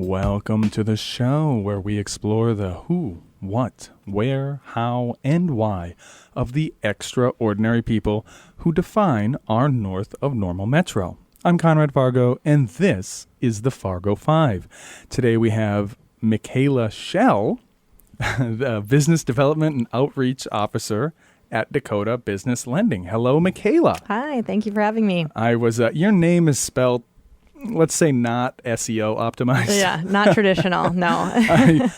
Welcome to the show where we explore the who, what, where, how, and why of the extraordinary people who define our North of Normal Metro. I'm Conrad Fargo, and this is the Fargo Five. Today we have Michaela Shell, the Business Development and Outreach Officer at Dakota Business Lending. Hello, Michaela. Hi, thank you for having me. Your name is spelled, let's say, not SEO optimized. Yeah, not traditional, no. Michaela.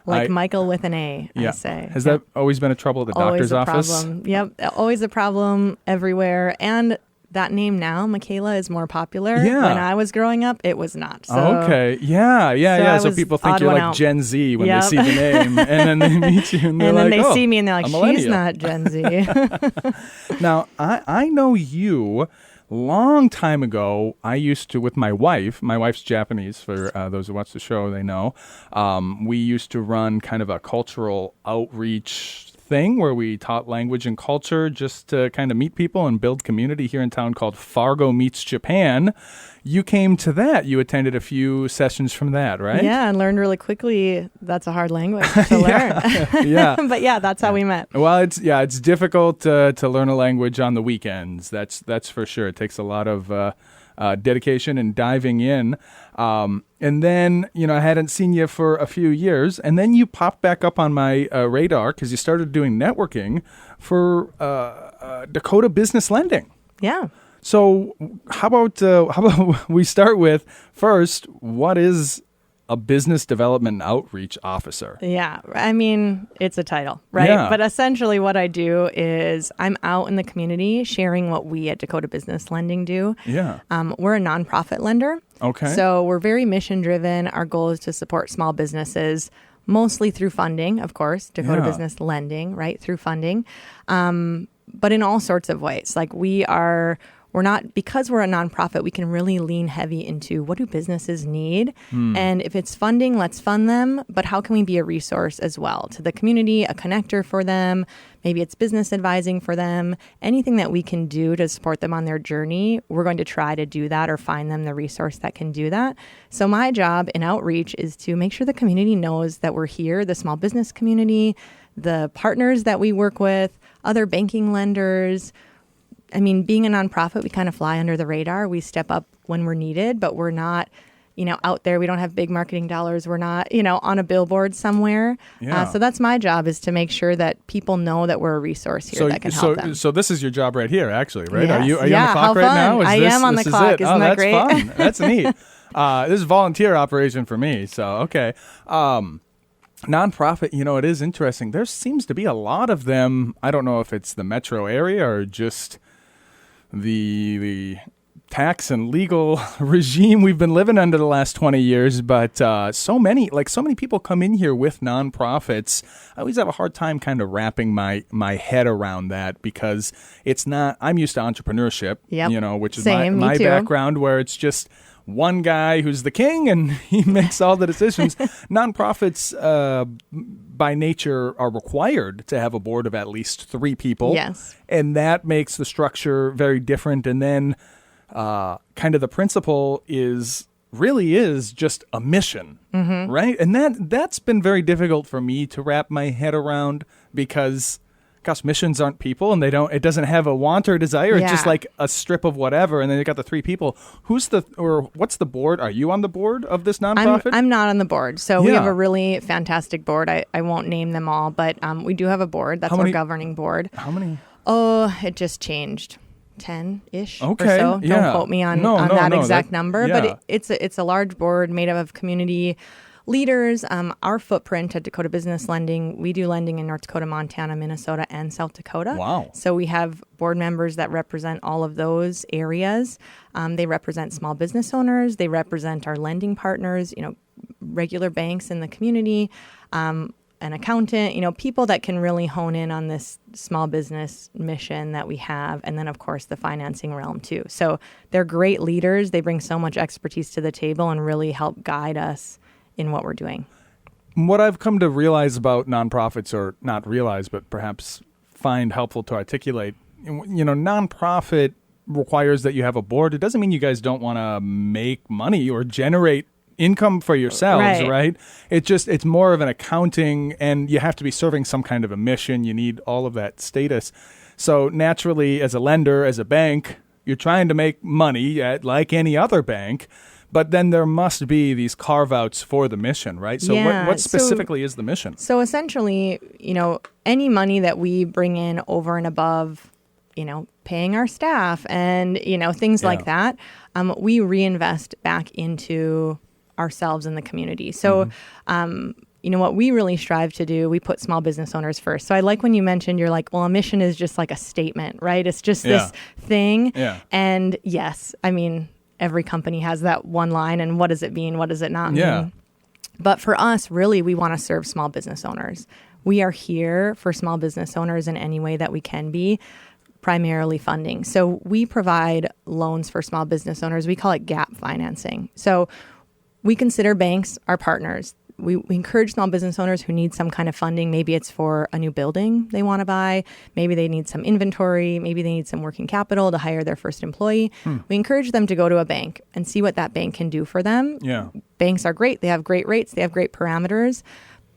Like Michael with an A, yeah. I say. Has that always been a trouble at the doctor's office? Always a problem. Yep, always a problem everywhere. And that name now, Michaela, is more popular. Yeah. When I was growing up, it was not. So, okay. Yeah. So people think you're like out. Gen Z when they see the name, and then they meet you, and they're and then like, they see me, and they're like, she's not Gen Z. Now, I know you. Long time ago, I used to, with my wife's Japanese, for those who watch the show, they know, we used to run kind of a cultural outreach thing where we taught language and culture just to kind of meet people and build community here in town called Fargo Meets Japan. You came to that. You attended a few sessions from that, right? Yeah, and learned really quickly. That's a hard language to learn. Yeah. But yeah, that's how we met. Well, it's difficult to learn a language on the weekends. That's for sure. It takes a lot of dedication and diving in. And then, I hadn't seen you for a few years, and then you popped back up on my radar because you started doing networking for Dakota Business Lending. Yeah. So how about we start with first, what is a business development and outreach officer? Yeah, I mean, it's a title, right? Yeah. But essentially what I do is I'm out in the community sharing what we at Dakota Business Lending do. Yeah. We're a nonprofit lender. Okay. So we're very mission driven. Our goal is to support small businesses, mostly through funding, of course, Dakota Business Lending, right, through funding, but in all sorts of ways. Like because we're a nonprofit, we can really lean heavy into what do businesses need? And if it's funding, let's fund them. But how can we be a resource as well to the community, a connector for them? Maybe it's business advising for them. Anything that we can do to support them on their journey, we're going to try to do that or find them the resource that can do that. So my job in outreach is to make sure the community knows that we're here, the small business community, the partners that we work with, other banking lenders. I mean, being a nonprofit, we kind of fly under the radar. We step up when we're needed, but we're not, out there. We don't have big marketing dollars. We're not, on a billboard somewhere. Yeah. So that's my job, is to make sure that people know that we're a resource here that can help them. So this is your job right here, actually, right? Yes. Are you on Yeah, the clock how right fun. now? I am on the clock. Isn't that great? That's fun. That's neat. This is a volunteer operation for me. So, okay. Nonprofit, it is interesting. There seems to be a lot of them. I don't know if it's the metro area or just the tax and legal regime we've been living under the last 20 years, but so many people come in here with nonprofits. I always have a hard time kind of wrapping my head around that because it's not. I'm used to entrepreneurship, which is my background, where it's just one guy who's the king and he makes all the decisions. Nonprofits, by nature, are required to have a board of at least 3 people. Yes. And that makes the structure very different. And then kind of the principle really is just a mission, right? And that's been very difficult for me to wrap my head around because, gosh, missions aren't people, and it doesn't have a want or a desire. Yeah. It's just like a strip of whatever, and then you got the 3 people. What's the board? Are you on the board of this nonprofit? I'm not on the board. So we have a really fantastic board. I won't name them all, but we do have a board. That's our governing board. How many? Oh, it just changed. 10-ish or Okay, so. yeah. Don't quote me on that exact number, but it's a large board made up of community leaders. Our footprint at Dakota Business Lending, we do lending in North Dakota, Montana, Minnesota, and South Dakota. Wow. So we have board members that represent all of those areas. They represent small business owners. They represent our lending partners, regular banks in the community, an accountant, people that can really hone in on this small business mission that we have. And then, of course, the financing realm, too. So they're great leaders. They bring so much expertise to the table and really help guide us in what we're doing. What I've come to realize about nonprofits, or not realize, but perhaps find helpful to articulate, nonprofit requires that you have a board. It doesn't mean you guys don't want to make money or generate income for yourselves, right? It's more of an accounting, and you have to be serving some kind of a mission. You need all of that status. So naturally, as a lender, as a bank, you're trying to make money like any other bank, but then there must be these carve-outs for the mission, right? So what specifically is the mission? So essentially, any money that we bring in over and above, paying our staff and, things like that, we reinvest back into ourselves and the community. So, what we really strive to do, we put small business owners first. So I like when you mentioned, you're like, well, a mission is just like a statement, right? It's just this thing. Yeah. And yes, I mean, every company has that one line, and what does it mean? What does it not mean? But for us, really, we want to serve small business owners. We are here for small business owners in any way that we can be, primarily funding. So we provide loans for small business owners. We call it gap financing. So we consider banks our partners. We encourage small business owners who need some kind of funding. Maybe it's for a new building they want to buy. Maybe they need some inventory. Maybe they need some working capital to hire their first employee. We encourage them to go to a bank and see what that bank can do for them. Yeah. Banks are great. They have great rates. They have great parameters.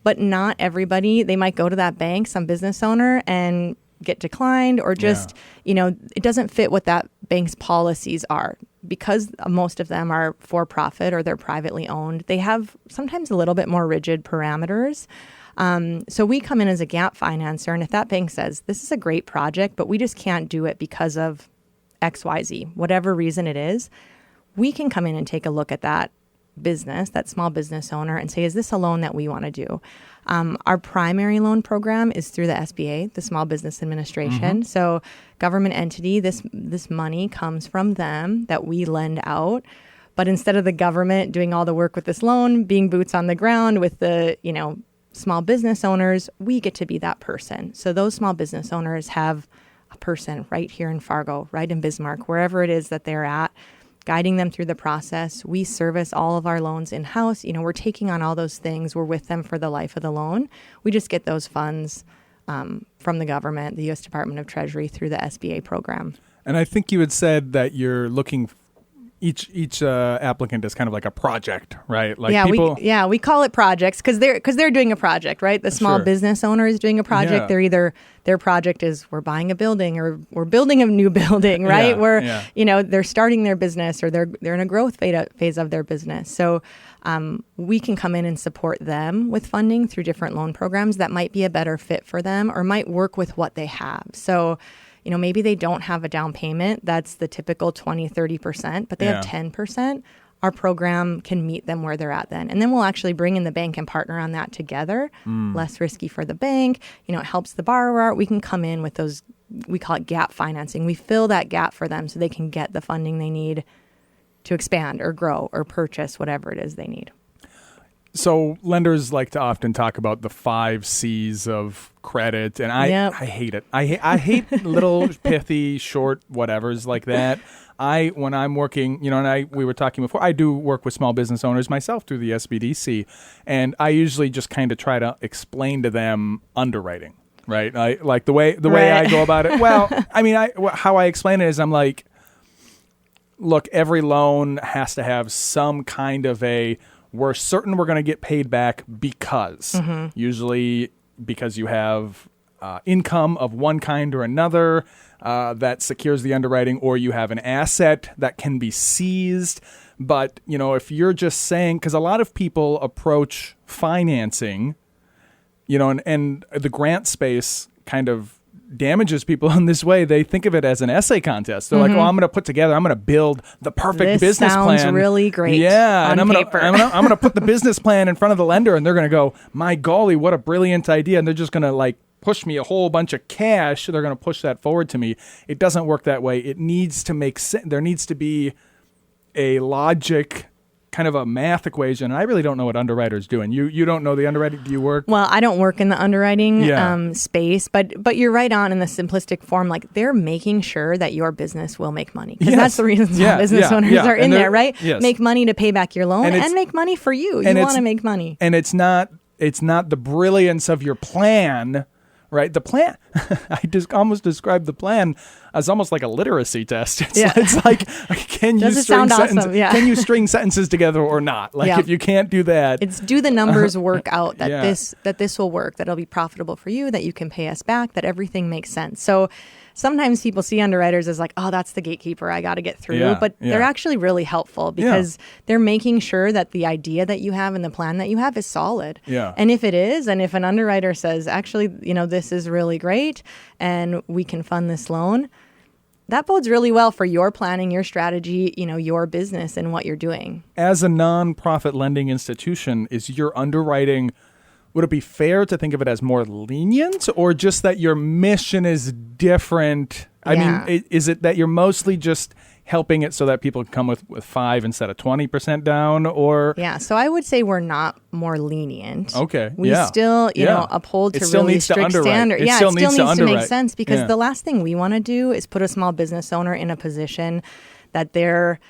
But not everybody, they might go to that bank, some business owner, and get declined, or just, it doesn't fit what that bank's policies are. Because most of them are for profit or they're privately owned, they have sometimes a little bit more rigid parameters. So we come in as a gap financer, and if that bank says, this is a great project, but we just can't do it because of XYZ, whatever reason it is, we can come in and take a look at that business, that small business owner, and say, is this a loan that we want to do? Our primary loan program is through the SBA, the Small Business Administration. So government entity, this money comes from them that we lend out. But instead of the government doing all the work with this loan, being boots on the ground with the, small business owners, we get to be that person. So those small business owners have a person right here in Fargo, right in Bismarck, wherever it is that they're at, guiding them through the process. We service all of our loans in-house. We're taking on all those things. We're with them for the life of the loan. We just get those funds from the government, the U.S. Department of Treasury, through the SBA program. And I think you had said that you're looking each applicant is kind of like a project, right? Like we call it projects because they're doing a project, right? The small business owner is doing a project. They're either, their project is we're buying a building or we're building a new building, right? They're starting their business, or they're in a growth phase of their business. So we can come in and support them with funding through different loan programs that might be a better fit for them or might work with what they have. So maybe they don't have a down payment. That's the typical 20-30%, but they have 10%. Our program can meet them where they're at then. And then we'll actually bring in the bank and partner on that together. Less risky for the bank. It helps the borrower. We can come in with those, we call it gap financing. We fill that gap for them so they can get the funding they need to expand or grow or purchase whatever it is they need. So lenders like to often talk about the 5 C's of credit, and I hate it. I hate little pithy, short whatevers like that. When I'm working, we were talking before, I do work with small business owners myself through the SBDC, and I usually just kind of try to explain to them underwriting, right? Like the way I go about it. Well, how I explain it is I'm like, look, every loan has to have some kind of we're certain we're going to get paid back because, usually because you have income of one kind or another that secures the underwriting, or you have an asset that can be seized. But, if you're just saying, because a lot of people approach financing, and the grant space kind of damages people in this way. They think of it as an essay contest. They're like, I'm going to build the perfect business plan. This sounds really great. Yeah. On and paper. I'm going to put the business plan in front of the lender, and they're going to go, my golly, what a brilliant idea. And they're just going to push me a whole bunch of cash. They're going to push that forward to me. It doesn't work that way. It needs to make sense. There needs to be a logic, kind of a math equation. And I really don't know what underwriters doing. You don't know the underwriting. Do you work? Well, I don't work in the underwriting space, but you're right on in the simplistic form. Like, they're making sure that your business will make money, because that's the reason small business owners are in there, right? Yes. Make money to pay back your loan and make money for you. You want to make money, and it's not the brilliance of your plan, right? The plan, I just almost described the plan as almost like a literacy test. It's, Yeah. it's like, can you Does it string sound sentences? awesome? Yeah. Can you string sentences together or not? Like, Yeah. if you can't do that, It's do the numbers work out that Yeah. this will work, that it'll be profitable for you, that you can pay us back, that everything makes sense. So sometimes people see underwriters as like, oh, that's the gatekeeper I got to get through. Yeah, But yeah. they're actually really helpful because they're making sure that the idea that you have and the plan that you have is solid. Yeah. And if it is, and if an underwriter says, actually, this is really great and we can fund this loan, that bodes really well for your planning, your strategy, your business and what you're doing. as a nonprofit lending institution, is your underwriting, would it be fair to think of it as more lenient, or just that your mission is different? I Yeah. mean, is it that you're mostly just helping it so that people can come with 5 instead of 20% down, or? Yeah, so I would say we're not more lenient. Okay, We yeah. still, Yeah. uphold It to still really needs to strict underwrite. standards. It Yeah, still it still needs to needs to make underwrite. sense because Yeah. the last thing we want to do is put a small business owner in a position that they're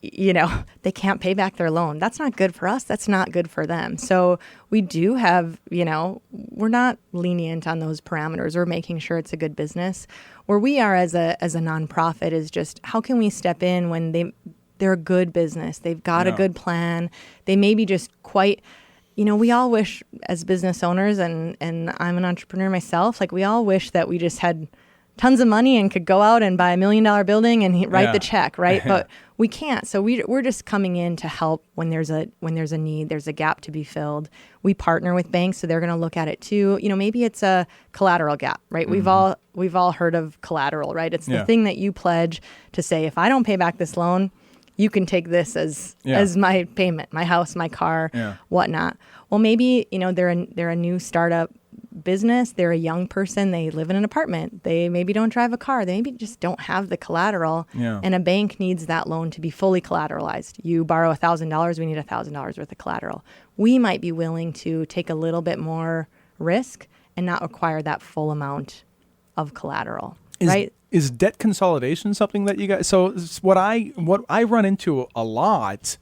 they can't pay back their loan. That's not good for us. That's not good for them. So we do have, we're not lenient on those parameters. We're making sure it's a good business. Where we are as a nonprofit is just how can we step in when they're a good business. They've got a Yeah. good plan. They may be just quite, we all wish as business owners, and I'm an entrepreneur myself, like we all wish that we just had tons of money and could go out and buy $1 million building and write Yeah. the check, right? But we can't. So we're just coming in to help when there's a need, there's a gap to be filled. We partner with banks, so they're going to look at it too. Maybe it's a collateral gap, right? Mm-hmm. We've all heard of collateral, right? It's Yeah. the thing that you pledge to say, if I don't pay back this loan, you can take this as my payment, my house, my car, whatnot. Well, maybe they're a new startup business. They're a young person. They live in an apartment. They maybe don't drive a car. They maybe just don't have the collateral. Yeah. And a bank needs that loan to be fully collateralized. You borrow $1,000. We need $1,000 worth of collateral. We might be willing to take a little bit more risk and not require that full amount of collateral. Right? Is debt consolidation something that you guys? So what I run into a lot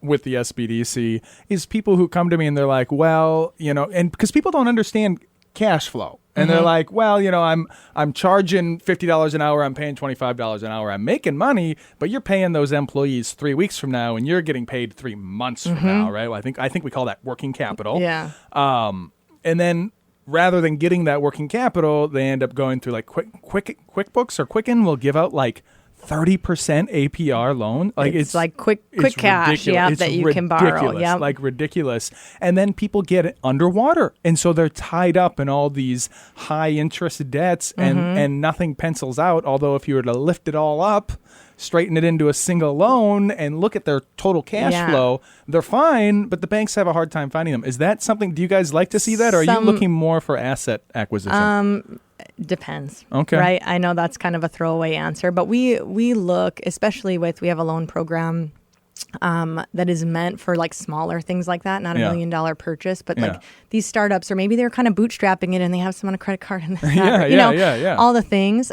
with the SBDC is people who come to me and they're like, well, and because people don't understand cash flow, and they're like, well, I'm charging $50 an hour, I'm paying $25 an hour, I'm making money, but you're paying those employees 3 weeks from now, and you're getting paid 3 months from now, right? Well, I think we call that working capital. Yeah. And then rather than getting that working capital, they end up going through like QuickBooks or Quicken will give out like 30% APR loan. Like it's like quick it's cash, ridiculous. It's that you can borrow. ridiculous, Yeah. like ridiculous. And then people get underwater. And so they're tied up in all these high interest debts and nothing pencils out. Although if you were to lift it all up, straighten it into a single loan and look at their total cash flow, they're fine, but the banks have a hard time finding them. Is that something, do you guys like to see that, or are you looking more for asset acquisition? Depends. Okay. Right. I know that's kind of a throwaway answer, but we look, especially we have a loan program that is meant for like smaller things like that, not $1 million purchase, but like these startups, or maybe they're kind of bootstrapping it and they have some on a credit card and this, all the things.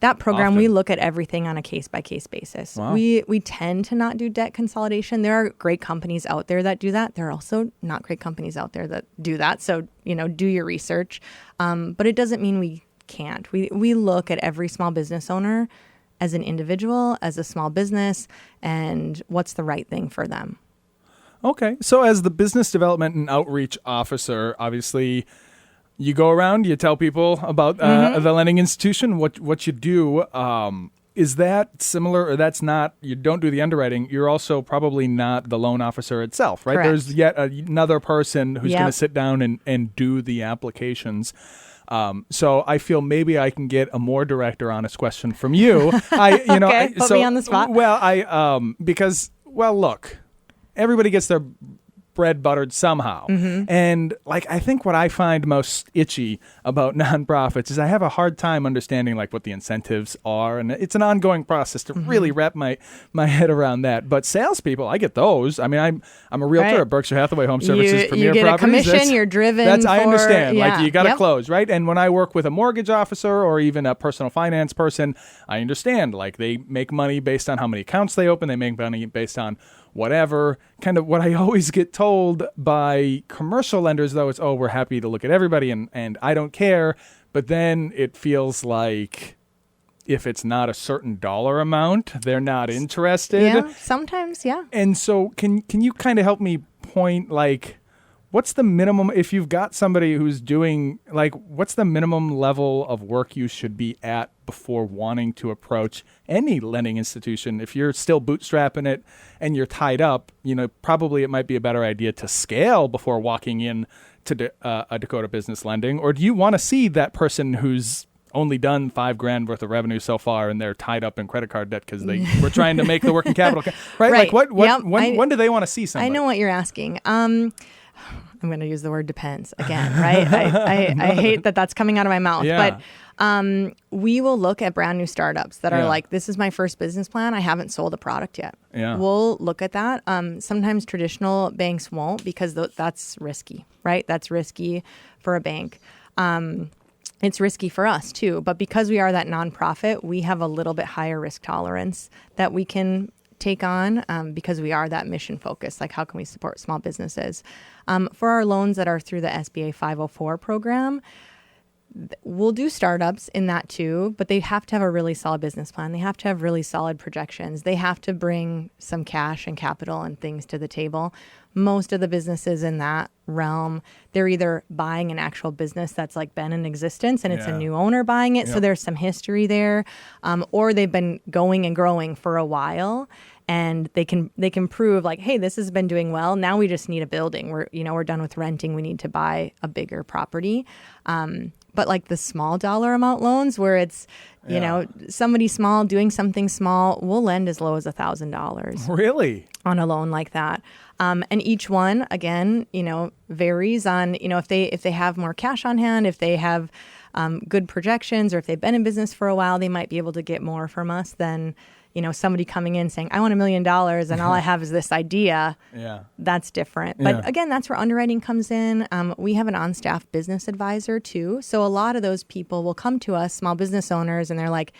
That program, we look at everything on a case by case basis. Wow. We tend to not do debt consolidation. There are great companies out there that do that. There are also not great companies out there that do that. So, do your research. But it doesn't mean we can't. We look at every small business owner as an individual, as a small business, and what's the right thing for them. Okay. So as the business development and outreach officer, obviously you go around, you tell people about the lending institution, what you do. Is that similar, or that's not, you don't do the underwriting, you're also probably not the loan officer itself, right? Correct. There's yet another person who's going to sit down and do the applications. So I feel maybe I can get a more direct or honest question from you. Okay, put me on the spot. Well, because look, everybody gets their bread buttered somehow. And I think what I find most itchy about nonprofits is I have a hard time understanding what the incentives are. And it's an ongoing process to really wrap my head around that. But salespeople, I get those. I mean, I'm a realtor at Berkshire Hathaway Home Services Premier you get Properties. a commission, you're driven I understand. Yeah. You got to close, right? And when I work with a mortgage officer or even a personal finance person, I understand. They make money based on how many accounts they open. They make money based on whatever. Kind of what I always get told by commercial lenders, though, is, oh, we're happy to look at everybody and I don't care. But then it feels like if it's not a certain dollar amount, they're not interested. Yeah, sometimes, yeah. And so can you kind of help me point, like, what's the minimum, if you've got somebody who's doing, like, what's the minimum level of work you should be at before wanting to approach any lending institution? If you're still bootstrapping it and you're tied up, probably it might be a better idea to scale before walking in to a Dakota Business Lending. Or do you want to see that person who's only done $5,000 worth of revenue so far and they're tied up in credit card debt because they were trying to make the working capital, right? Right. Like Yep. when do they want to see somebody? I know what you're asking. I'm going to use the word depends again, right? I hate that that's coming out of my mouth, Yeah. but we will look at brand new startups that are like, this is my first business plan. I haven't sold a product yet. Yeah. We'll look at that. Sometimes traditional banks won't because that's risky, right? That's risky for a bank. It's risky for us too, but because we are that nonprofit, we have a little bit higher risk tolerance that we can take on because we are that mission focused. Like, how can we support small businesses? For our loans that are through the SBA 504 program, we'll do startups in that too, but they have to have a really solid business plan. They have to have really solid projections. They have to bring some cash and capital and things to the table. Most of the businesses in that realm, they're either buying an actual business that's like been in existence and it's a new owner buying it. Yep. So there's some history there, or they've been going and growing for a while and they can prove like, hey, this has been doing well. Now we just need a building. We're done with renting. We need to buy a bigger property. But like the small dollar amount loans where it's, somebody small doing something small, we'll lend as low as $1,000. Really? On a loan like that. And each one, again, varies on, if they have more cash on hand, if they have good projections, or if they've been in business for a while, they might be able to get more from us than, somebody coming in saying, I want $1 million and all I have is this idea. Yeah. That's different. But again, that's where underwriting comes in. We have an on-staff business advisor too. So a lot of those people will come to us, small business owners, and they're like,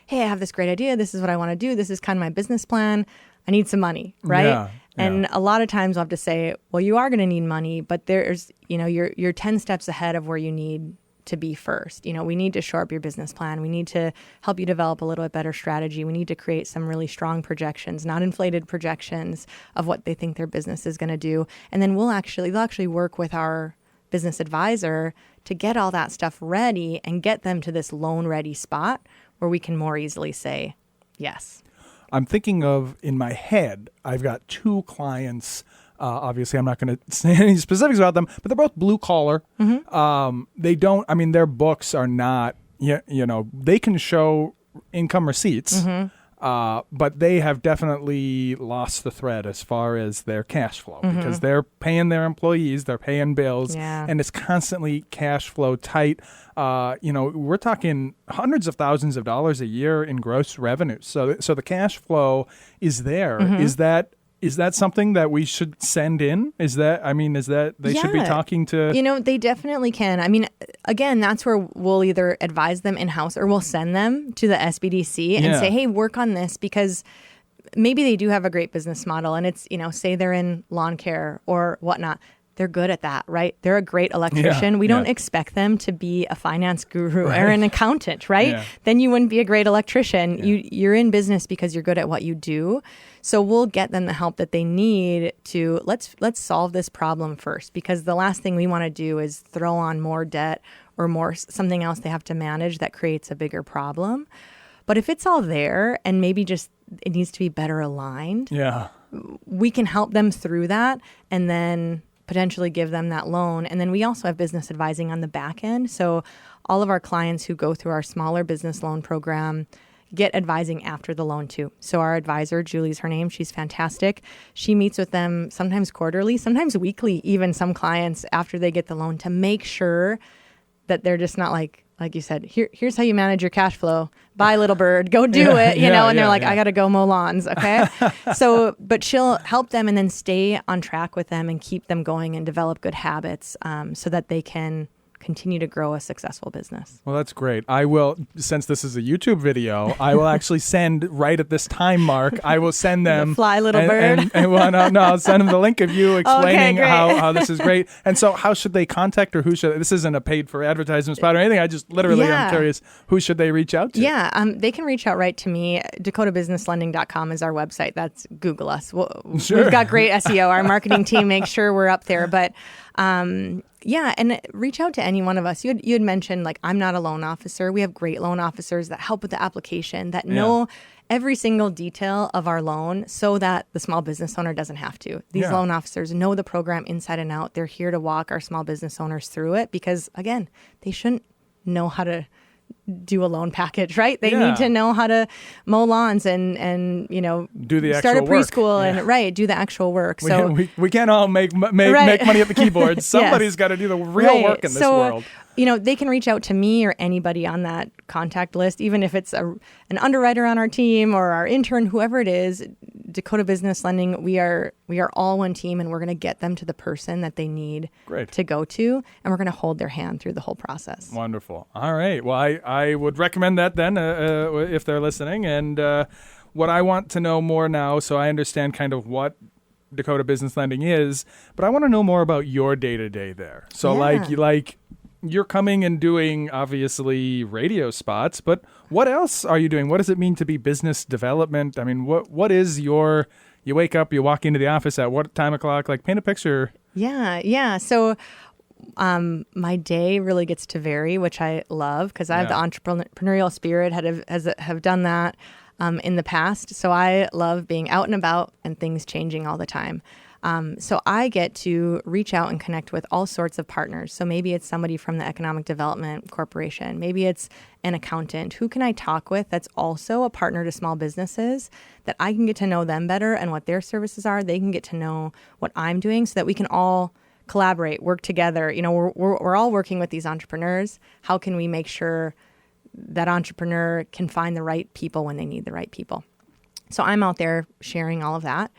hey, I have this great idea. This is what I want to do. This is kind of my business plan. I need some money, right? Yeah. And a lot of times I'll have to say, well, you are going to need money, but there's, you're 10 steps ahead of where you need to be first. We need to shore up your business plan. We need to help you develop a little bit better strategy. We need to create some really strong projections, not inflated projections of what they think their business is going to do. And then they'll actually work with our business advisor to get all that stuff ready and get them to this loan ready spot where we can more easily say yes. I'm thinking of, in my head, I've got two clients. Obviously, I'm not going to say any specifics about them, but they're both blue collar. Mm-hmm. Their books are not, they can show income receipts, but they have definitely lost the thread as far as their cash flow because they're paying their employees, they're paying bills, and it's constantly cash flow tight. We're talking hundreds of thousands of dollars a year in gross revenue. So the cash flow is there. Mm-hmm. Is that something that we should send in? Is that they should be talking to? They definitely can. Again, that's where we'll either advise them in-house or we'll send them to the SBDC and say, hey, work on this, because maybe they do have a great business model and it's, say they're in lawn care or whatnot. They're good at that, right? They're a great electrician. Yeah, we don't expect them to be a finance guru or an accountant, right? Yeah. Then you wouldn't be a great electrician. Yeah. You're in business because you're good at what you do. So we'll get them the help that they need to let's solve this problem first, because the last thing we want to do is throw on more debt or more something else they have to manage that creates a bigger problem. But if it's all there and maybe just it needs to be better aligned, we can help them through that and then potentially give them that loan. And then we also have business advising on the back end. So all of our clients who go through our smaller business loan program get advising after the loan too. So our advisor, Julie's her name, she's fantastic. She meets with them sometimes quarterly, sometimes weekly, even some clients after they get the loan, to make sure that they're just not like you said, here's how you manage your cash flow. Bye, little bird, go do it, and they're like, I got to go mow lawns, okay? But she'll help them and then stay on track with them and keep them going and develop good habits so that they can continue to grow a successful business. Well, that's great. I will, since this is a YouTube video, I will actually send right at this time mark, I will send them. Fly, little bird. I'll send them the link of you explaining great. how this is great. And so how should they contact, or who should, this isn't a paid for advertisement spot or anything. I just literally, I'm curious, who should they reach out to? Yeah, they can reach out right to me. DakotaBusinessLending.com is our website. That's Google us. We've got great SEO. Our marketing team makes sure we're up there. But and reach out to any one of us. You had mentioned, like, I'm not a loan officer. We have great loan officers that help with the application, that know every single detail of our loan so that the small business owner doesn't have to. These loan officers know the program inside and out. They're here to walk our small business owners through it because, again, they shouldn't know how to do a loan package, right? They need to know how to mow lawns and do the start a preschool work. And do the actual work. We can't all make money at the keyboard. Somebody's got to do the real work in this world. They can reach out to me or anybody on that contact list, even if it's an underwriter on our team or our intern, whoever it is. Dakota Business Lending, we are all one team, and we're going to get them to the person that they need to go to, and we're going to hold their hand through the whole process. Wonderful. All right. Well, I would recommend that then if they're listening. And what I want to know more now, so I understand kind of what Dakota Business Lending is, but I want to know more about your day-to-day there. So like you're coming and doing, obviously, radio spots, but what else are you doing? What does it mean to be business development? I mean, what is you wake up, you walk into the office at what time o'clock? Like, paint a picture. Yeah. So my day really gets to vary, which I love because I have the entrepreneurial spirit, have done that in the past. So I love being out and about and things changing all the time. So I get to reach out and connect with all sorts of partners. So maybe it's somebody from the Economic Development Corporation. Maybe it's an accountant. Who can I talk with that's also a partner to small businesses that I can get to know them better and what their services are? They can get to know what I'm doing so that we can all collaborate, work together. We're all working with these entrepreneurs. How can we make sure that entrepreneur can find the right people when they need the right people? So I'm out there sharing all of that.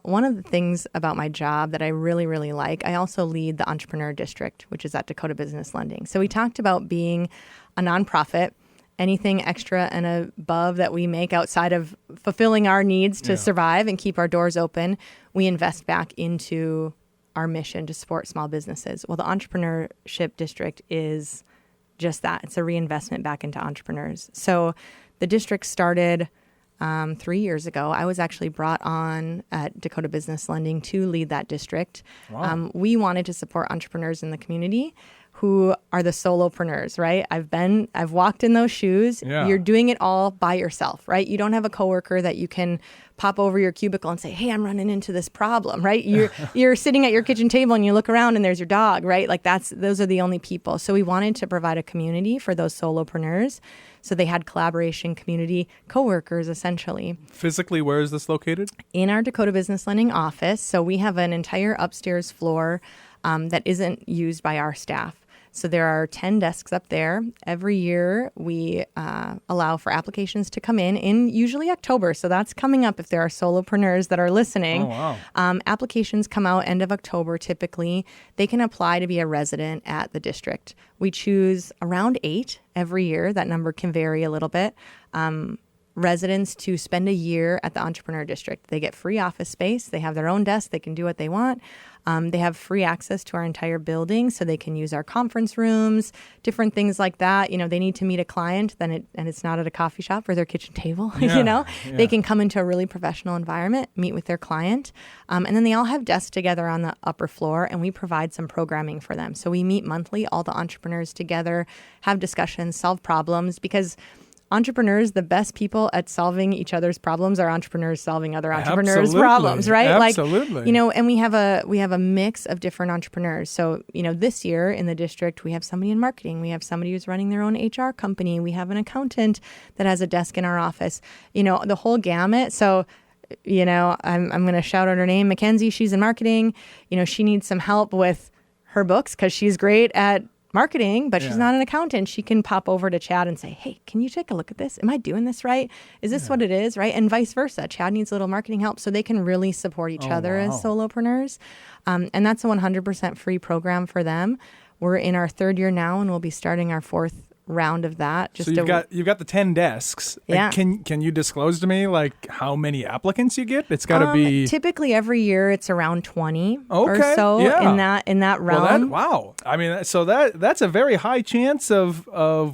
One of the things about my job that I really, really like, I also lead the Entrepreneur District, which is at Dakota Business Lending. So we talked about being a nonprofit. Anything extra and above that we make outside of fulfilling our needs to survive and keep our doors open, we invest back into our mission to support small businesses. Well, the Entrepreneurship District is just that. It's a reinvestment back into entrepreneurs. So the district started 3 years ago. I was actually brought on at Dakota Business Lending to lead that district. Wow. We wanted to support entrepreneurs in the community who are the solopreneurs, right? I've walked in those shoes. Yeah. You're doing it all by yourself, right? You don't have a coworker that you can pop over your cubicle and say, hey, I'm running into this problem, right? You're sitting at your kitchen table and you look around and there's your dog, right? Like those are the only people. So we wanted to provide a community for those solopreneurs. So they had collaboration, community, coworkers, essentially. Physically, where is this located? In our Dakota Business Lending office. So we have an entire upstairs floor that isn't used by our staff. So there are 10 desks up there. Every year, we allow for applications to come in usually October. So that's coming up if there are solopreneurs that are listening. Oh, wow. Applications come out end of October typically. They can apply to be a resident at the district. We choose around 8 every year. That number can vary a little bit. Residents to spend a year at the Entrepreneur District. They get free office space. They have their own desk. They can do what they want. They have free access to our entire building, so they can use our conference rooms, different things like that. They need to meet a client, and it's not at a coffee shop or their kitchen table. Yeah. They can come into a really professional environment, meet with their client, and then they all have desks together on the upper floor, and we provide some programming for them. So we meet monthly, all the entrepreneurs together, have discussions, solve problems, because entrepreneurs, the best people at solving each other's problems are entrepreneurs solving other entrepreneurs' problems, right? Absolutely. And we have a mix of different entrepreneurs. So, this year in the district, we have somebody in marketing. We have somebody who's running their own HR company. We have an accountant that has a desk in our office, the whole gamut. So, I'm going to shout out her name, Mackenzie. She's in marketing. She needs some help with her books because she's great at marketing, but she's not an accountant. She can pop over to Chad and say, hey, can you take a look at this? Am I doing this right? Is this what it is, right? And vice versa. Chad needs a little marketing help, so they can really support each other as solopreneurs. And that's a 100% free program for them. we're in our third year now, and we'll be starting our fourth round of that. So you've got the 10 desks. Yeah. Can you disclose to me like how many applicants you get? It's got to be typically every year it's around 20 or Okay, so yeah. in that realm. Wow. I mean, so that's a very high chance of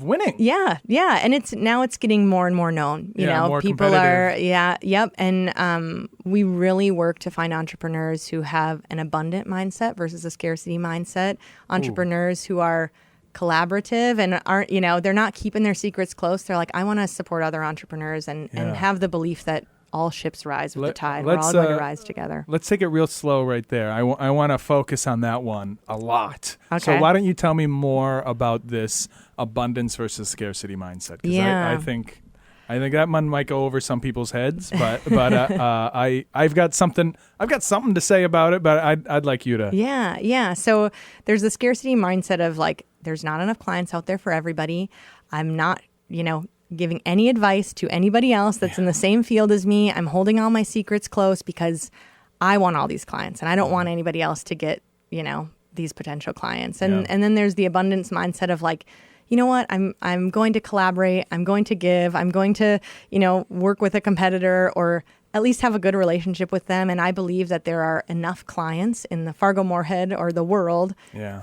winning. Yeah, and it's getting more and more known. You know, more people competitive. and we really work to find entrepreneurs who have an abundant mindset versus a scarcity mindset. Entrepreneurs who are collaborative and aren't, they're not keeping their secrets close. They're like, I want to support other entrepreneurs and have the belief that all ships rise with the tide. We're all going to rise together. Let's take it real slow right there. I want to focus on that one a lot. Okay. So why don't you tell me more about this abundance versus scarcity mindset? Because I think that one might go over some people's heads, but I've got something to say about it. But I'd like you to. Yeah. So there's the scarcity mindset of like, there's not enough clients out there for everybody. I'm not, giving any advice to anybody else that's in the same field as me. I'm holding all my secrets close because I want all these clients and I don't want anybody else to get, these potential clients. And then there's the abundance mindset of like, you know what, I'm going to collaborate, I'm going to give, I'm going to, work with a competitor or at least have a good relationship with them. And I believe that there are enough clients in the Fargo Moorhead or the world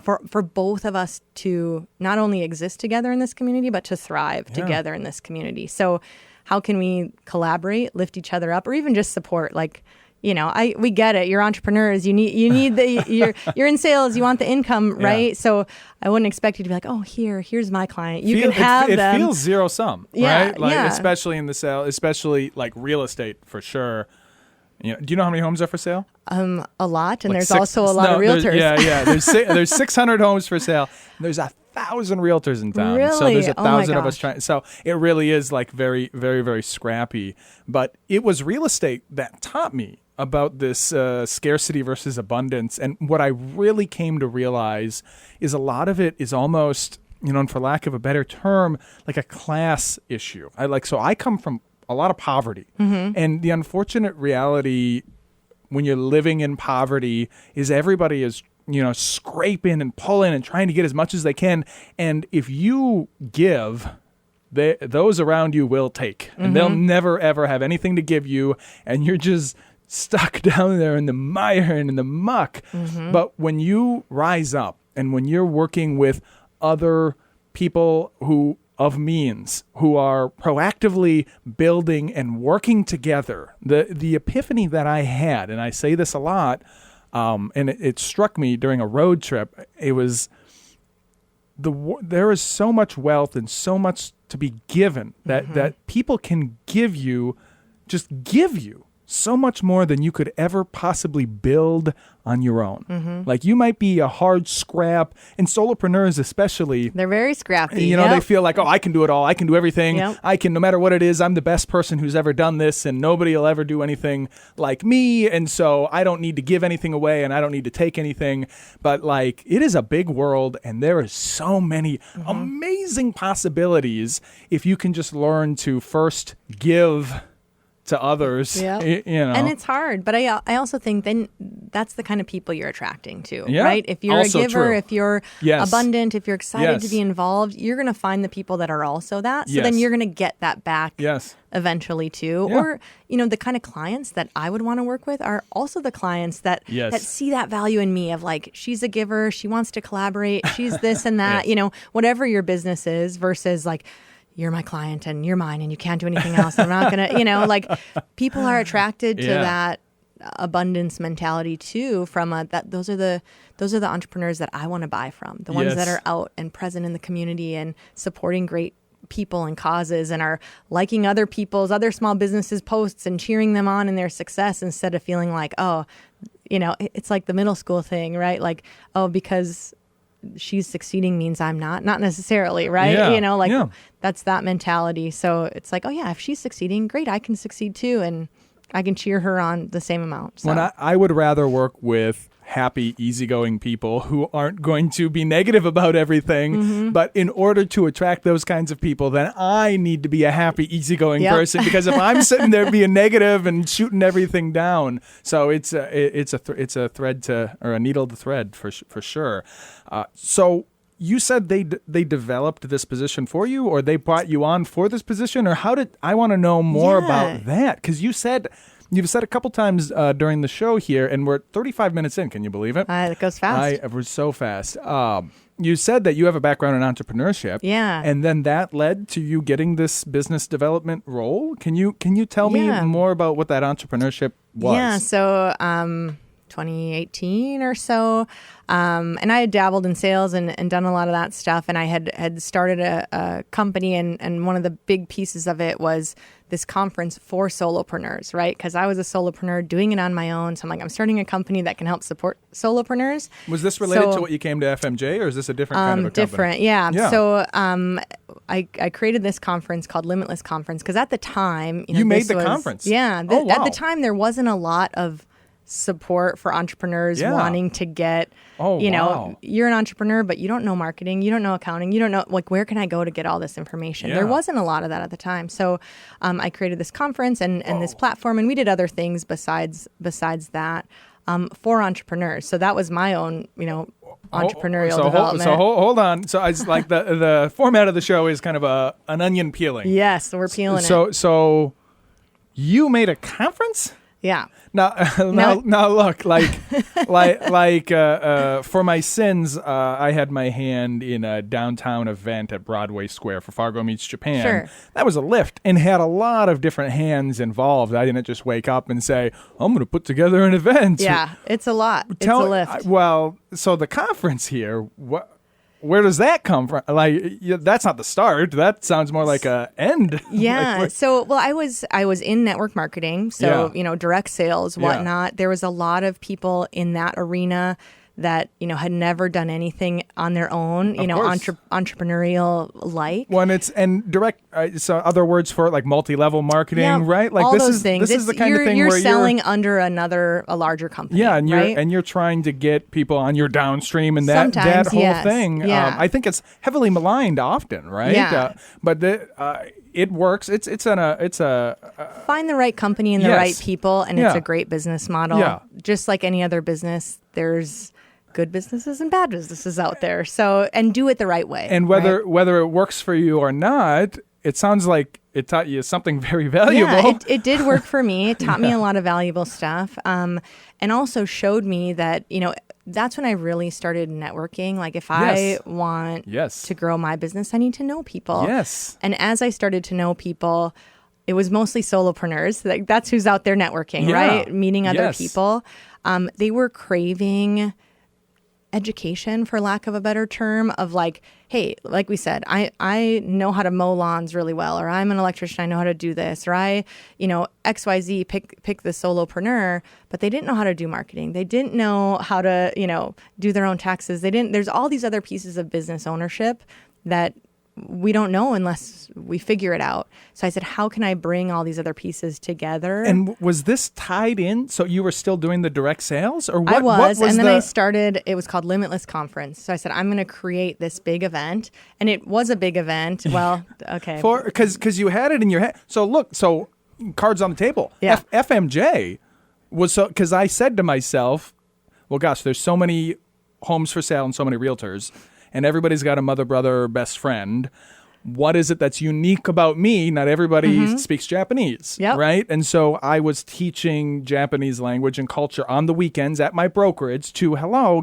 for both of us to not only exist together in this community, but to thrive together in this community. So how can we collaborate, lift each other up, or even just support? Like, we get it. You're entrepreneurs. You need you're in sales. You want the income, right? Yeah. So I wouldn't expect you to be like, oh, here's my client. You can have it them. It feels zero sum, Yeah, right? Like, yeah. especially in the sale, especially like real estate for sure. Do you know how many homes are for sale? A lot, and Like there's also a lot of realtors. There's 600 homes for sale. There's 1,000 realtors in town. Really? So there's Oh my 1,000 of us gosh. trying. So it really is like very, very, very scrappy. But it was real estate that taught me about this scarcity versus abundance. And what I really came to realize is a lot of it is almost, and for lack of a better term, like a class issue. I come from a lot of poverty. Mm-hmm. And the unfortunate reality when you're living in poverty is everybody is, scraping and pulling and trying to get as much as they can. And if you give, those around you will take. And they'll never, ever have anything to give you. And you're just stuck down there in the mire and in the muck. But when you rise up and when you're working with other people who of means who are proactively building and working together, the epiphany that I had, and I say this a lot, and it struck me during a road trip, it was there is so much wealth and so much to be given that people can give you so much more than you could ever possibly build on your own. Like you might be a hard scrap, and solopreneurs especially. They're very scrappy. They feel like, oh, I can do it all. I can do everything. Yep. I can, no matter what it is, I'm the best person who's ever done this, and nobody will ever do anything like me. And so I don't need to give anything away, and I don't need to take anything. But like, it is a big world, and there is so many amazing possibilities if you can just learn to first give to others. And it's hard, but I also think then that's the kind of people you're attracting to, Yeah. right? If you're Also a giver, true. if you're Yes. abundant, if you're excited to Yes. be involved, you're going to find the people that are also that. So Yes. then you're going to get that back Yes. eventually too. Yeah. Or, the kind of clients that I would want to work with are also the clients that Yes. that see that value in me of like, she's a giver, she wants to collaborate, she's this and that, Yes. whatever your business is versus like, you're my client and you're mine and you can't do anything else. I'm not going to, like people are attracted to that abundance mentality too from those are the entrepreneurs that I want to buy from. The ones that Yes. are out and present in the community and supporting great people and causes and are liking other small businesses posts and cheering them on in their success instead of feeling like, oh, it's like the middle school thing, right? Like, oh, because she's succeeding means I'm not necessarily, right? Yeah. That's that mentality. So it's like, oh yeah, if she's succeeding, great, I can succeed too. And I can cheer her on the same amount. So. When I would rather work with happy, easygoing people who aren't going to be negative about everything. But in order to attract those kinds of people, then I need to be a happy, easygoing person. Because if I'm sitting there being negative and shooting everything down, so it's a thread to, or a needle to thread for sure. So you said they developed this position for you, or they brought you on for this position, or how did I want to know more about that? Because you've said a couple times during the show here, and we're 35 minutes in. Can you believe it? It goes fast. We're so fast. You said that you have a background in entrepreneurship. Yeah. And then that led to you getting this business development role. Can you tell me more about what that entrepreneurship was? Yeah. So 2018 or so. And I had dabbled in sales and done a lot of that stuff. And I had started a company, and one of the big pieces of it was this conference for solopreneurs, right? Because I was a solopreneur doing it on my own. So I'm like, I'm starting a company that can help support solopreneurs. Was this related to what you came to FMJ, or is this a different kind of a company? Different, yeah. So I created this conference called Limitless Conference because at the time... You made the conference? Yeah. Wow. At the time, there wasn't a lot of support for entrepreneurs wanting to get, you're an entrepreneur, but you don't know marketing, you don't know accounting, you don't know, like, where can I go to get all this information? There wasn't a lot of that at the time. So I created this conference and this platform, and we did other things besides that for entrepreneurs. So that was my own, entrepreneurial development. So hold on. So it's like the format of the show is kind of an onion peeling. Yes, we're peeling it. So you made a conference? Yeah. Now look, for my sins, I had my hand in a downtown event at Broadway Square for Fargo Meets Japan. Sure. That was a lift and had a lot of different hands involved. I didn't just wake up and say, I'm going to put together an event. Yeah, it's a lot. It's a lift. So the conference here, where does that come from? That's not the start. That sounds more like a end. Yeah. I was in network marketing. So, direct sales, whatnot. Yeah. There was a lot of people in that arena that, had never done anything on their own, entrepreneurial like. Well, and direct, so other words for it, like multi-level marketing, right? Like all this those is things. This is the kind of thing you're where selling under a larger company. Yeah, and right? you're trying to get people on your downstream and that whole thing. Yeah. I think it's heavily maligned often, right? Yeah. But it works. It's a find the right company and the right people, and it's a great business model. Yeah. Just like any other business, there's good businesses and bad businesses out there. So, and do it the right way. And whether it works for you or not, it sounds like it taught you something very valuable. Yeah, it did work for me. It taught me a lot of valuable stuff, and also showed me that, that's when I really started networking. Like, if I want to grow my business, I need to know people. Yes. And as I started to know people, it was mostly solopreneurs. That's who's out there networking, right? Meeting other people. They were craving education, for lack of a better term, of like, hey, like we said, I know how to mow lawns really well, or I'm an electrician, I know how to do this, or XYZ, pick the solopreneur, but they didn't know how to do marketing. They didn't know how to, do their own taxes. There's all these other pieces of business ownership that we don't know unless we figure it out. So I said, how can I bring all these other pieces together? And was this tied in? So you were still doing the direct sales, or what? I was, what was and then I started. It was called Limitless Conference. So I said, I'm going to create this big event, and it was a big event. Well, okay, because you had it in your head. So look, cards on the table. Yeah. FMJ was because I said to myself, well, gosh, there's so many homes for sale and so many realtors, and everybody's got a mother, brother, or best friend. What is it that's unique about me? Not everybody speaks Japanese, right? And so I was teaching Japanese language and culture on the weekends at my brokerage to,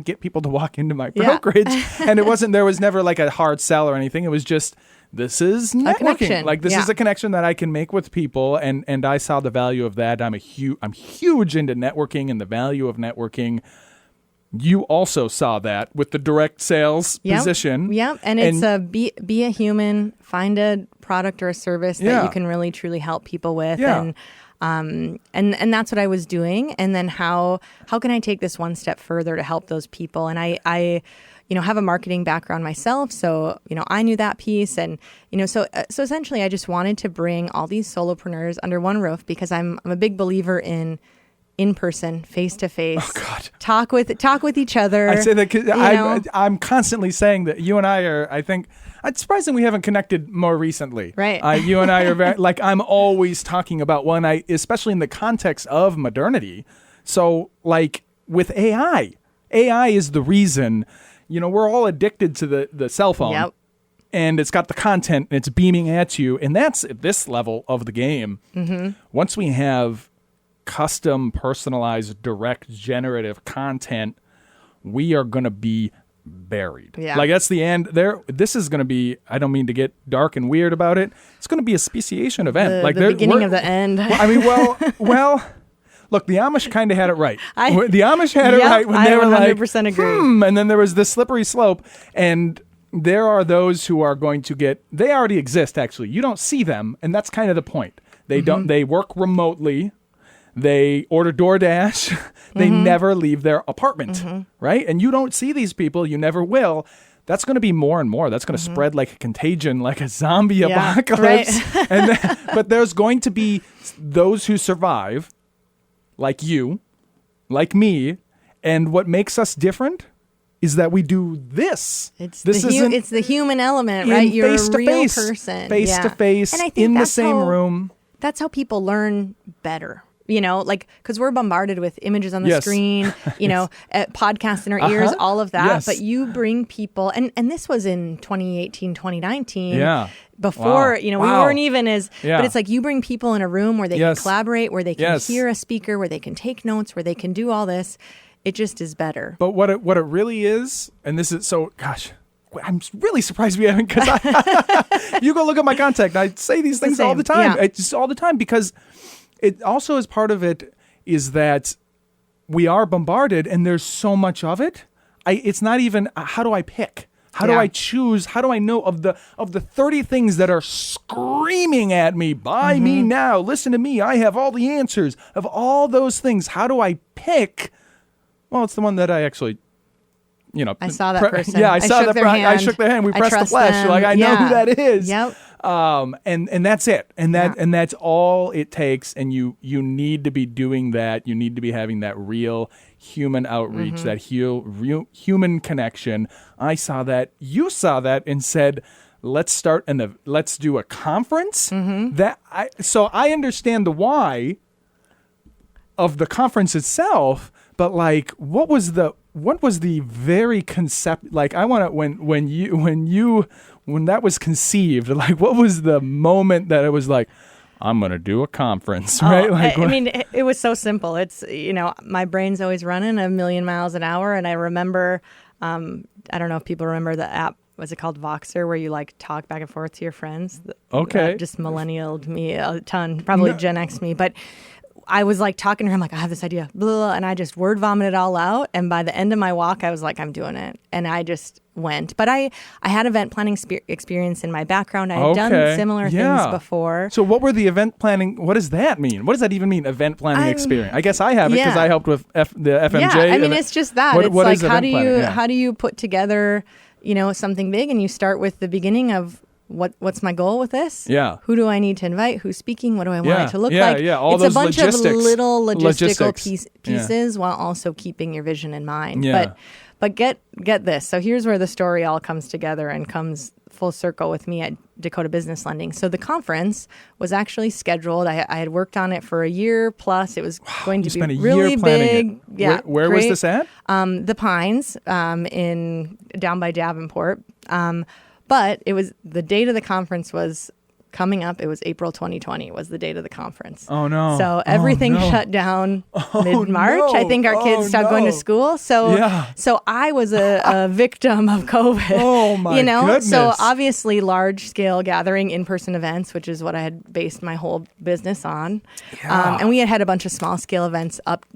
get people to walk into my brokerage. And there was never like a hard sell or anything. It was just, this is networking. Like, this is a connection that I can make with people. And I saw the value of that. I'm huge into networking and the value of networking. You also saw that with the direct sales position. Yep. And it's be a human, find a product or a service that you can really truly help people with. Yeah. And that's what I was doing. And then how can I take this one step further to help those people? And I have a marketing background myself. So, I knew that piece. And, so essentially I just wanted to bring all these solopreneurs under one roof because I'm a big believer in person, face to face. Oh God! Talk with each other. I say that because I'm constantly saying that you and I are. I think it's surprising we haven't connected more recently. Right. You and I are very I'm always talking about especially in the context of modernity. So with AI is the reason. we're all addicted to the cell phone. Yep. And it's got the content and it's beaming at you. And that's at this level of the game. Mm-hmm. Once we have custom, personalized, direct, generative content, we are going to be buried. Yeah. Like that's the end there. This is going to be, I don't mean to get dark and weird about it. It's going to be a speciation event. The beginning of the end. Well, look, the Amish kind of had it right. The Amish had it right when they were like, 100% agree. And then there was this slippery slope. And there are those who are going to they already exist, actually. You don't see them, and that's kind of the point. They don't. They work remotely. They order DoorDash. They never leave their apartment, right? And you don't see these people. You never will. That's going to be more and more. That's going to spread like a contagion, like a zombie apocalypse. Right. But there's going to be those who survive, like you, like me, and what makes us different is that we do this. It's the human element, right? You're a real person. Face to face, in the same room. That's how people learn better. Because we're bombarded with images on the screen, podcasts in our ears, all of that. Yes. But you bring people, and this was in 2018, 2019. Yeah. Before, we weren't even but it's like you bring people in a room where they can collaborate, where they can hear a speaker, where they can take notes, where they can do all this. It just is better. But what it really is, and this is I'm really surprised we haven't, because you go look at my contact. I say these things all the time. Yeah. It's just all the time, because it also is part of it is that we are bombarded and there's so much of it. It's not even, how do I pick? How do I choose? How do I know of the 30 things that are screaming at me, buy me now, listen to me, I have all the answers of all those things. How do I pick? Well, it's the one that I actually, I saw that person. Yeah, I saw that. I shook their hand. We pressed the flesh. Them. Like I know who that is. Yep. And that's it. And that's all it takes. And you need to be doing that. You need to be having that real human outreach, that real human connection. I saw that. You saw that and said, let's do a conference. So I understand the why of the conference itself, but like, what was the very concept? Like, I want to, when that was conceived, like, what was the moment that it was like, I'm going to do a conference, right? Like, I mean, it was so simple. It's, my brain's always running a million miles an hour. And I remember, I don't know if people remember the app, was it called Voxer, where you like talk back and forth to your friends? Okay. Just millennialed me a ton, probably Gen X me, but I was like talking to her. I'm like, I have this idea, blah, blah, blah, and I just word vomited all out. And by the end of my walk, I was like, I'm doing it. And I just went. But I had event planning experience in my background. I had done similar things before. So what were the event planning? What does that mean? What does that even mean, event planning experience? I guess I have it because I helped with the FMJ. Yeah, I mean, it's just that. What it's like, is how do you put together, something big, and you start with the beginning of what's my goal with this? Yeah. Who do I need to invite? Who's speaking? What do I want it to look like? Yeah, all it's those a bunch logistics. of little logistical pieces while also keeping your vision in mind. Yeah. But get this. So here's where the story all comes together and comes full circle with me at Dakota Business Lending. So the conference was actually scheduled. I had worked on it for a year plus. It was going to be really big. Yeah. Where was this at? The Pines down by Davenport. But it was the date of the conference was coming up. It was April 2020 was the date of the conference. Oh, no. So everything shut down mid-March. No. I think our kids stopped going to school. So I was a victim of COVID. Oh, my goodness. So obviously large-scale gathering, in-person events, which is what I had based my whole business on. Yeah. And we had a bunch of small-scale events up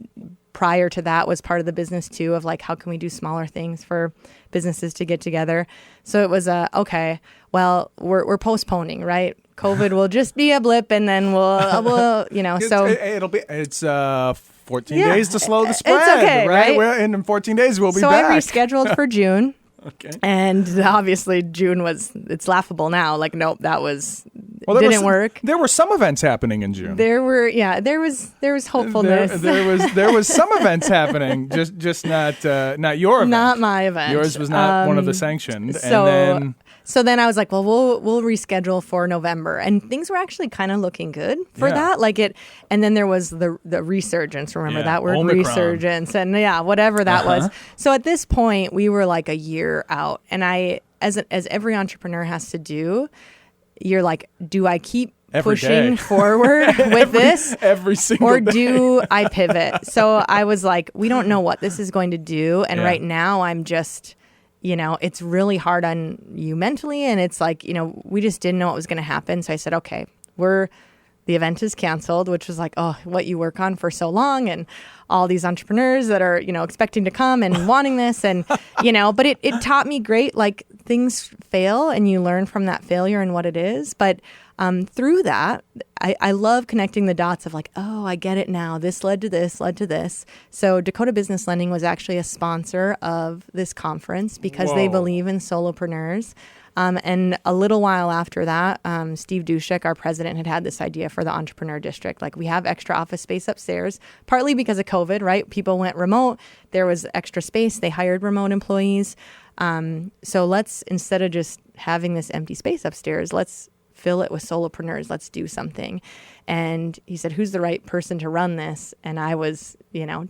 prior to that, was part of the business too, of like, how can we do smaller things for businesses to get together? So it was okay, well, we're postponing, right? COVID will just be a blip, and then we'll it's 14 days to slow the spread. It's okay, right? And in 14 days we'll be back. So I rescheduled for June. Okay. And obviously June it's laughable now. Like, nope, didn't work. There were some events happening in June. There was hopefulness. There was some events happening, just not your event. Not my event. Yours was not one of the sanctioned. So So then I was like, well, we'll reschedule for November, and things were actually kind of looking good for that. And then there was the resurgence. Remember that word, Omicron. Resurgence, and whatever that was. So at this point, we were like a year out, and as every entrepreneur has to do, you're like, do I keep pushing forward with this every single or day. do I pivot? So I was like, we don't know what this is going to do, and right now I'm just, it's really hard on you mentally, and it's like, we just didn't know what was going to happen. So I said, okay, the event is canceled, which was like, oh, what you work on for so long, and all these entrepreneurs that are, expecting to come and wanting this, and, but it taught me great, like, things fail and you learn from that failure and what it is. But through that, I love connecting the dots of like, oh, I get it now. This led to this, led to this. So Dakota Business Lending was actually a sponsor of this conference because they believe in solopreneurs. And a little while after that, Steve Dushek, our president, had this idea for the Entrepreneur District. Like, we have extra office space upstairs, partly because of COVID, right? People went remote. There was extra space. They hired remote employees. So let's, instead of just having this empty space upstairs, let's fill it with solopreneurs. Let's do something. And he said, who's the right person to run this? And I was,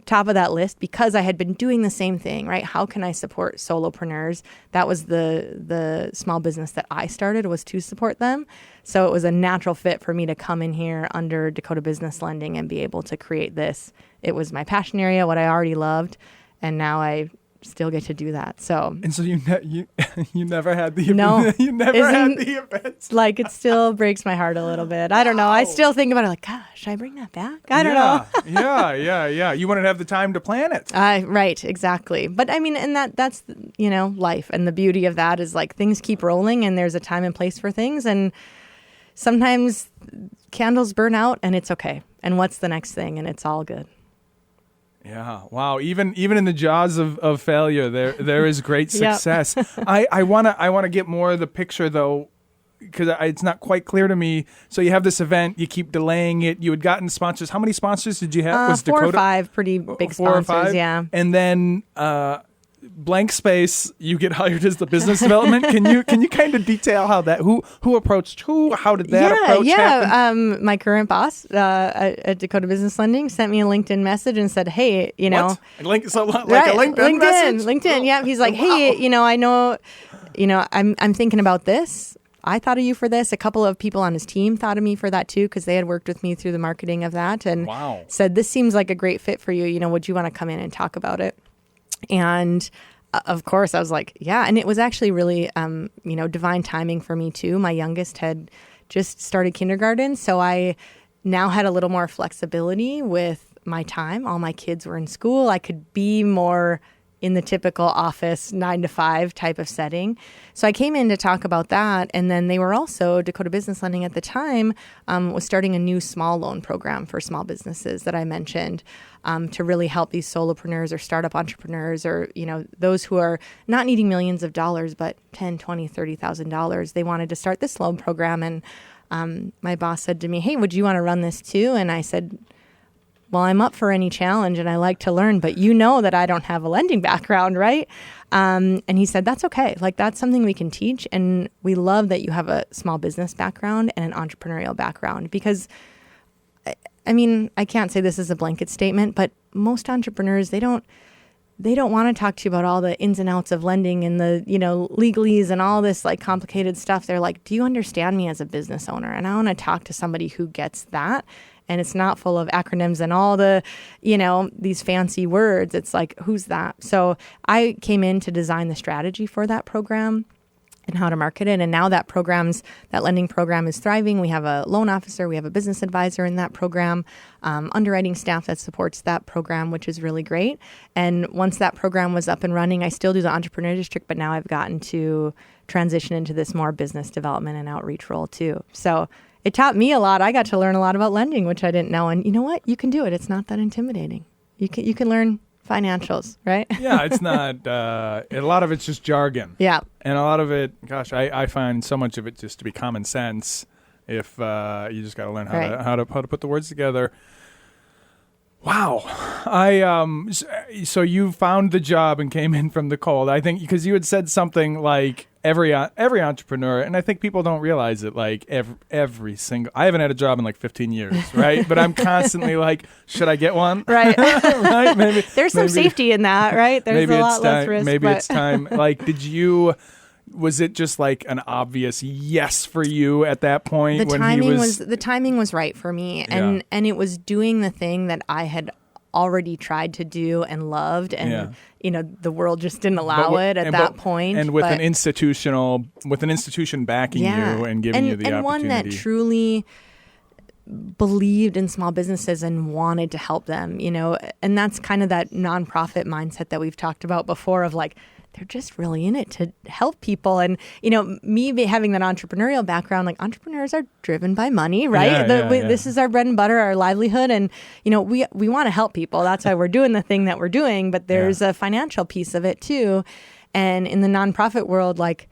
top of that list because I had been doing the same thing, right? How can I support solopreneurs? That was the small business that I started, was to support them. So it was a natural fit for me to come in here under Dakota Business Lending and be able to create this. It was my passion area, what I already loved. And now I still get to do that. So you never had the no, you never had the events. Like, it still breaks my heart a little bit. I don't know. I still think about it like, gosh, should I bring that back? I don't know. Yeah. You wouldn't have the time to plan it. Right, exactly. But I mean, and that's life, and the beauty of that is like things keep rolling, and there's a time and place for things, and sometimes candles burn out, and it's okay. And what's the next thing? And it's all good. Yeah. Wow. Even in the jaws of failure, there is great success. I wanna get more of the picture though, because it's not quite clear to me. So you have this event, you keep delaying it. You had gotten sponsors. How many sponsors did you have? Was 4 Dakota? or 5 pretty big 4 or sponsors. 5? Yeah. And then blank space, you get hired as the business development. Can you kind of detail how that who approached who? How did that approach happen? My current boss at Dakota Business Lending sent me a LinkedIn message and said, "Hey, What? A LinkedIn message? LinkedIn. Yeah, he's like, "Hey, I know, I'm thinking about this. I thought of you for this. A couple of people on his team thought of me for that too, because they had worked with me through the marketing of that, and said this seems like a great fit for you. Would you want to come in and talk about it?" And of course, I was like, yeah. And it was actually really, divine timing for me too. My youngest had just started kindergarten, so I now had a little more flexibility with my time. All my kids were in school. I could be more in the typical office 9 to 5 type of setting. So I came in to talk about that. And then they were also, Dakota Business Lending at the time was starting a new small loan program for small businesses that I mentioned to really help these solopreneurs or startup entrepreneurs, or, those who are not needing millions of dollars, but $10,000, $20,000, $30,000. They wanted to start this loan program. And my boss said to me, "Hey, would you want to run this too?" And I said, well, I'm up for any challenge and I like to learn, but that I don't have a lending background, right? And he said, that's okay. Like, that's something we can teach. And we love that you have a small business background and an entrepreneurial background, because I can't say this is a blanket statement, but most entrepreneurs, they don't want to talk to you about all the ins and outs of lending and the, legalese and all this like complicated stuff. They're like, do you understand me as a business owner? And I want to talk to somebody who gets that. And it's not full of acronyms and all the, these fancy words. It's like, who's that? So I came in to design the strategy for that program and how to market it. And now that lending program is thriving. We have a loan officer, we have a business advisor in that program, underwriting staff that supports that program, which is really great. And once that program was up and running, I still do the Entrepreneur District, but now I've gotten to transition into this more business development and outreach role too. So it taught me a lot. I got to learn a lot about lending, which I didn't know. And you know what? You can do it. It's not that intimidating. You can learn financials, right? Yeah, it's not. A lot of it's just jargon. Yeah. And a lot of it, gosh, I find so much of it just to be common sense. If you just got to learn how to put the words together. Wow. So you found the job and came in from the cold. I think because you had said something like every entrepreneur, and I think people don't realize it, like every single, I haven't had a job in like 15 years, right? But I'm constantly like, should I get one? Right. Right? There's some safety in that, right? There's a lot less risk. Maybe it's time. Like, was it just like an obvious yes for you at that point? The timing was right for me, and it was doing the thing that I had already tried to do and loved, and the world just didn't allow it at that point. And with an institution backing you and giving you the opportunity, and one that truly believed in small businesses and wanted to help them, and that's kind of that nonprofit mindset that we've talked about before of like, they're just really in it to help people. And, me having that entrepreneurial background, like entrepreneurs are driven by money, right? This is our bread and butter, our livelihood. And, we want to help people. That's why we're doing the thing that we're doing. But there's a financial piece of it too. And in the nonprofit world, like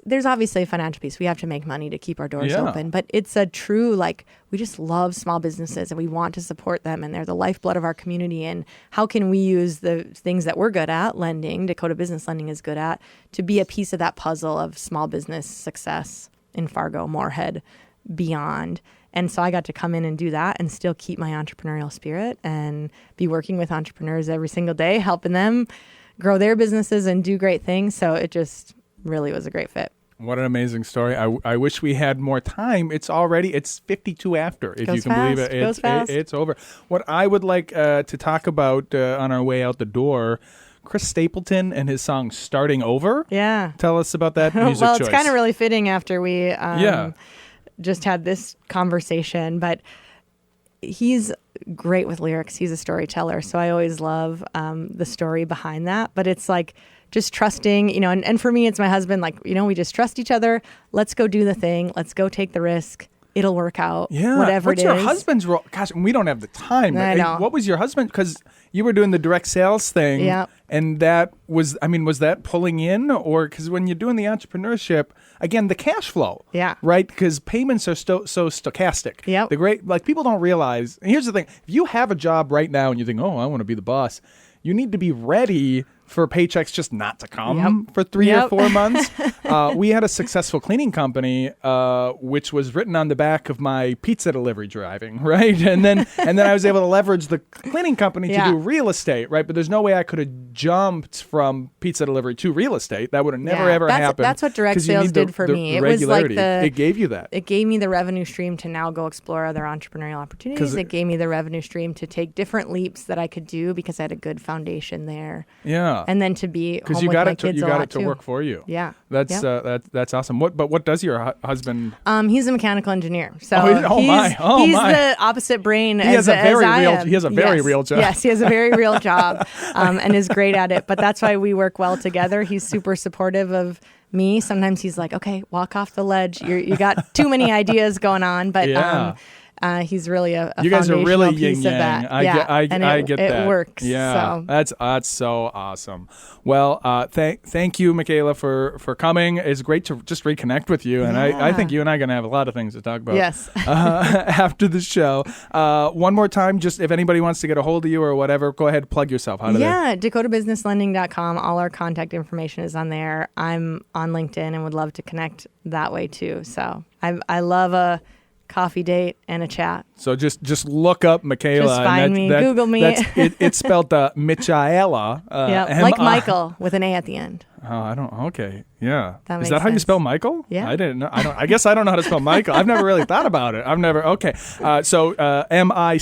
there's obviously a financial piece. We have to make money to keep our doors open, but it's a true, like, we just love small businesses and we want to support them, and they're the lifeblood of our community. And how can we use the things that we're good at, lending, Dakota Business Lending is good at, to be a piece of that puzzle of small business success in Fargo, Moorhead, beyond. And so I got to come in and do that and still keep my entrepreneurial spirit and be working with entrepreneurs every single day, helping them grow their businesses and do great things. So it just really was a great fit. What an amazing story. I wish we had more time. It's 52 after, if Goes you can fast. believe it. Goes fast. It's over. What I would like to talk about on our way out the door, Chris Stapleton and his song Starting Over. Yeah. Tell us about that music well, choice. it's kind of really fitting after we just had this conversation, but he's great with lyrics. He's a storyteller. So I always love the story behind that. But it's like, just trusting, and for me, it's my husband. Like, we just trust each other. Let's go do the thing. Let's go take the risk. It'll work out. Yeah. Whatever it is. What's your husband's role? Gosh, we don't have the time. I know. What was your husband? Because you were doing the direct sales thing. Yeah. And that was that pulling in? Or because when you're doing the entrepreneurship, again, the cash flow. Yeah. Right? Because payments are so stochastic. Yep. People don't realize. And here's the thing. If you have a job right now and you think, oh, I want to be the boss, you need to be ready for paychecks just not to come for 3 or 4 months. We had a successful cleaning company, which was written on the back of my pizza delivery driving, right? And then I was able to leverage the cleaning company to do real estate, right? But there's no way I could have jumped from pizza delivery to real estate. That would have never ever happened. That's what direct sales did for me. It was like it gave you that. It gave me the revenue stream to now go explore other entrepreneurial opportunities. It gave me the revenue stream to take different leaps that I could do because I had a good foundation there. Yeah. And then to be home with my kids a lot, you got it to work for you. Yeah. That's awesome. What does your husband? He's a mechanical engineer. So he's the opposite brain he has a very real job. Yes, he has a very real job and is great at it. But that's why we work well together. He's super supportive of me. Sometimes he's like, okay, walk off the ledge. You got too many ideas going on. But he's really a you guys are really piece yin-yang. of that. I get that. It works. Yeah, so. That's so awesome. Well, thank you, Michaela, for coming. It's great to just reconnect with you, and I think you and I are going to have a lot of things to talk about. Yes. After the show. One more time, just if anybody wants to get a hold of you or whatever, go ahead, plug yourself. DakotaBusinessLending.com. All our contact information is on there. I'm on LinkedIn and would love to connect that way too. So I love a coffee date and a chat. So just look up Michaela. Just find me, Google me. It's spelled Michaela. Like Michael with an A at the end. Oh, I don't. Okay, yeah. Is that how you spell Michael? Yeah. I didn't know. I guess I don't know how to spell Michael. I've never really thought about it. Okay. So Michaela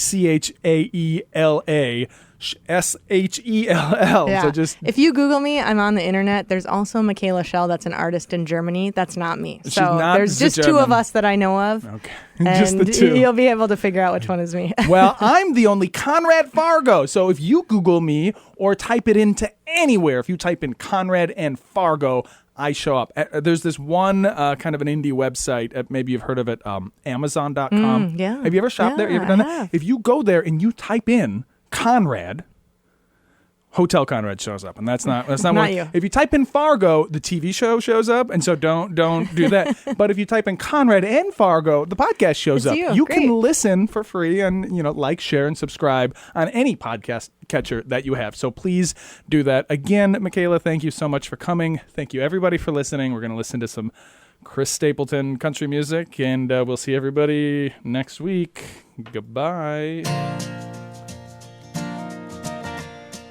Shell. Yeah. So just if you Google me, I'm on the internet. There's also Michaela Shell. That's an artist in Germany. That's not me. So there's just two of us that I know of. Okay. And just the two. You'll be able to figure out which one is me. Well, I'm the only Conrad Fargo. So if you Google me or type it into anywhere, if you type in Conrad and Fargo, I show up. There's this one kind of an indie website. Maybe you've heard of it, Amazon.com. Yeah. Have you ever shopped there? You ever done that? If you go there and you type in Conrad, Hotel Conrad shows up, and that's not Not what, you. If you type in Fargo, the TV show shows up, and so don't do that. But if you type in Conrad and Fargo, the podcast shows It's up. you. Can Great. listen for free and like, share, and subscribe on any podcast catcher that you have. So please do that. Again, Michaela, thank you so much for coming. Thank you everybody for listening. We're going to listen to some Chris Stapleton country music, and we'll see everybody next week. Goodbye.